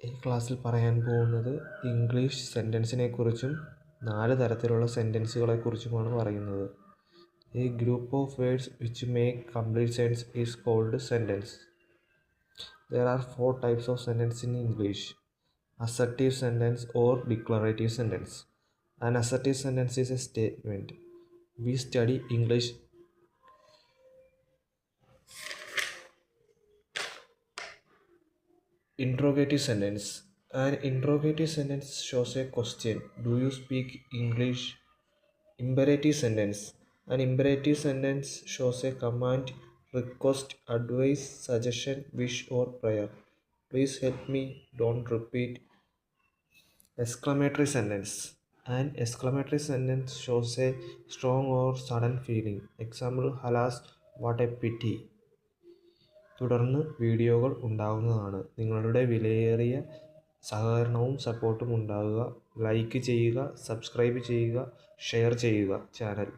ഈ ക്ലാസ്സിൽ പറയാൻ പോകുന്നത് ഇംഗ്ലീഷ് സെൻറ്റൻസിനെക്കുറിച്ചും 4 തരത്തിലുള്ള സെൻറ്റൻസുകളെക്കുറിച്ചുമാണ് പറയുന്നത്. A group of words which make complete sense is called sentence. There are 4 types of sentence in English. Assertive sentence or declarative sentence. An assertive sentence is a statement. We study English. Interrogative sentence. An interrogative sentence shows a question. Do you speak English? Imperative sentence. An imperative sentence shows a command, request, advice, suggestion, wish, or prayer. Please help me, don't repeat. Exclamatory sentence. An exclamatory sentence shows a strong or sudden feeling. Example, alas, what a pity. തുടർന്ന് വീഡിയോകൾ ഉണ്ടാകുന്നതാണ്. നിങ്ങളുടെ വിലയേറിയ സഹകരണവും സപ്പോർട്ടും ഉണ്ടാകുക. Like ചെയ്യുക, subscribe ചെയ്യുക, ഷെയർ ചെയ്യുക ചാനൽ.